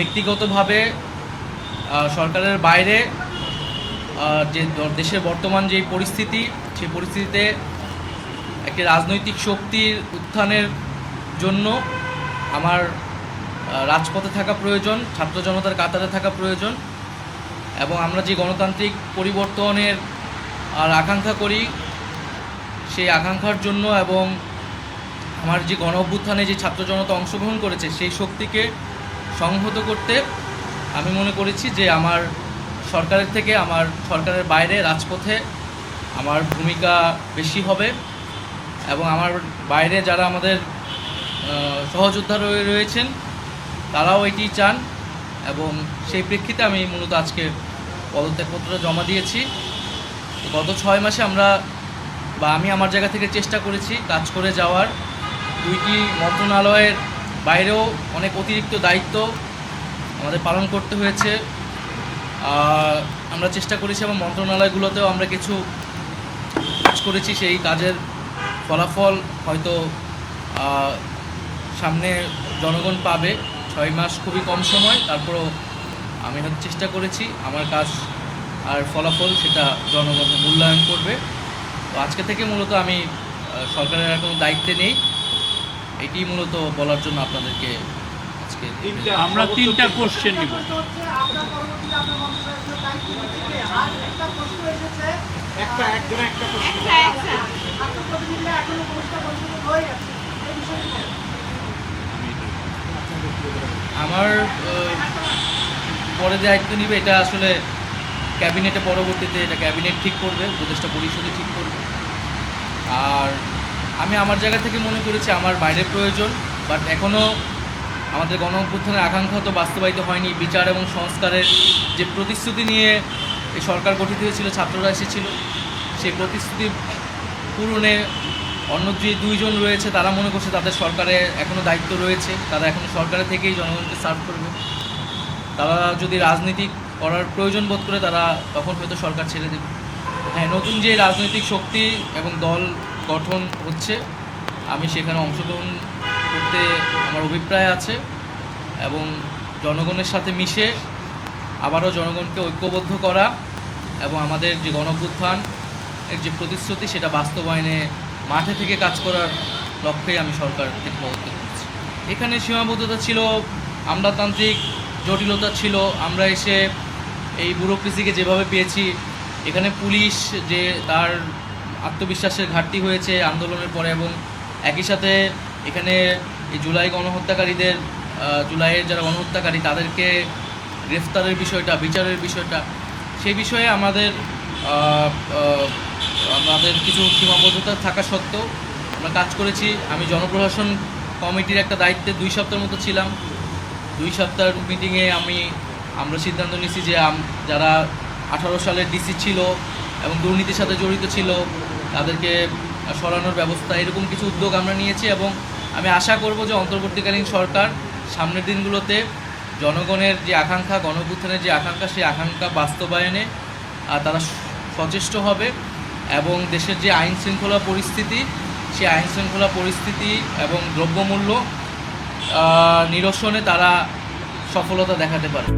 ব্যক্তিগতভাবে সরকারের বাইরে যে দেশের বর্তমান যে পরিস্থিতি, সেই পরিস্থিতিতে একটি রাজনৈতিক শক্তির উত্থানের জন্য আমার রাজপথে থাকা প্রয়োজন, ছাত্র জনতার কাতারে থাকা প্রয়োজন। এবং আমরা যে গণতান্ত্রিক পরিবর্তনের আকাঙ্ক্ষা করি, সেই আকাঙ্ক্ষার জন্য এবং আমার যে গণ অভ্যুত্থানে যে ছাত্র জনতা অংশগ্রহণ করেছে সেই শক্তিকে সংহত করতে আমি মনে করেছি যে আমার সরকারের থেকে আমার সরকারের বাইরে রাজপথে আমার ভূমিকা বেশি হবে। এবং আমার বাইরে যারা আমাদের সহযোদ্ধা রয়েছেন তারাও এটি চান, এবং সেই প্রেক্ষিতে আমি মূলত আজকে পদত্যাগপত্র জমা দিয়েছি। গত 6 মাসে আমি আমার জায়গা থেকে চেষ্টা করেছি কাজ করে যাওয়ার। 2টি মন্ত্রণালয়ের বাইরেও অনেক অতিরিক্ত দায়িত্ব আমাদের পালন করতে হয়েছে। আমরা চেষ্টা করেছি এবং মন্ত্রণালয়গুলোতেও আমরা কিছু কাজ করেছি। সেই কাজের ফলাফল হয়তো সামনে জনগণ পাবে। 6 মাস খুবই কম সময়, তারপরও আমি চেষ্টা করেছি আমার কাজ আর ফলাফল সেটা জনগণ মূল্যায়ন করবে। তো আজকে থেকে মূলত আমি সরকারের আর কোনো দায়িত্বে নেই, এটি মূলত বলার জন্য আপনাদেরকে আজকে আমরা 3টা কোশ্চেন নিব। আমার পরে দায়িত্ব নিবে এটা আসলে ক্যাবিনেটে, পরবর্তীতে এটা ক্যাবিনেট ঠিক করবে, উপদেষ্টা পরিষদে ঠিক করবে। আর আমি আমার জায়গা থেকে মনে করেছি আমার বাইরে প্রয়োজন, বাট এখনও আমাদের গণ অভ্যুত্থানের আকাঙ্ক্ষা তো বাস্তবায়িত হয়নি। বিচার এবং সংস্কারের যে প্রতিশ্রুতি নিয়ে এই সরকার গঠিত হয়েছিল, ছাত্ররা এসেছিল, সেই প্রতিশ্রুতি পূরণে অন্য যে 2 জন রয়েছে তারা মনে করছে তাদের সরকারে এখনও দায়িত্ব রয়েছে, তারা এখনও সরকারে থেকেই জনগণকে সার্ভ করবে। তারা যদি রাজনীতি করার প্রয়োজন বোধ করে তারা তখন হয়তো সরকার ছেড়ে দেবে। হ্যাঁ, নতুন যে রাজনৈতিক শক্তি এবং দল গঠন হচ্ছে, আমি সেখানে অংশগ্রহণ করতে আমার অভিপ্রায় আছে এবং জনগণের সাথে মিশে আবারও জনগণকে ঐক্যবদ্ধ করা এবং আমাদের যে গণঅভ্যুত্থান এর যে প্রতিশ্রুতি সেটা বাস্তবায়নে মাঠে থেকে কাজ করার লক্ষ্যেই আমি সরকার থেকে পদত্যাগ করছি। এখানে সীমাবদ্ধতা ছিল, আমলাতান্ত্রিক জটিলতা ছিল। আমরা এসে এই ব্যুরোক্রেসিকে যেভাবে পেয়েছি, এখানে পুলিশ যে তার আত্মবিশ্বাসের ঘাটতি হয়েছে আন্দোলনের পরে, এবং একই সাথে এখানে এই জুলাই গণহত্যাকারীদের, জুলাইয়ের যারা গণহত্যাকারী তাদেরকে গ্রেফতারের বিষয়টা, বিচারের বিষয়টা, সেই বিষয়ে আমাদের কিছু সীমাবদ্ধতা থাকা সত্ত্বেও আমরা কাজ করেছি। আমি জনপ্রশাসন কমিটির একটা দায়িত্বে 2 সপ্তাহের মতো ছিলাম। 2 সপ্তাহের মিটিংয়ে আমরা সিদ্ধান্ত নিয়েছি যে যারা 18 সালের ডিসি ছিল এবং দুর্নীতির সাথে জড়িত ছিল তাদেরকে সরানোর ব্যবস্থা, এরকম কিছু উদ্যোগ আমরা নিয়েছি। এবং আমি আশা করব যে অন্তর্বর্তীকালীন সরকার সামনের দিনগুলোতে জনগণের যে আকাঙ্ক্ষা, গণঅভ্যুত্থানের যে আকাঙ্ক্ষা, সেই আকাঙ্ক্ষা বাস্তবায়নে তারা সচেষ্ট হবে এবং দেশের যে আইন শৃঙ্খলা পরিস্থিতি, সেই আইন শৃঙ্খলা পরিস্থিতি এবং দ্রব্যমূল্য নিরসনে তারা সফলতা দেখাতে পারে।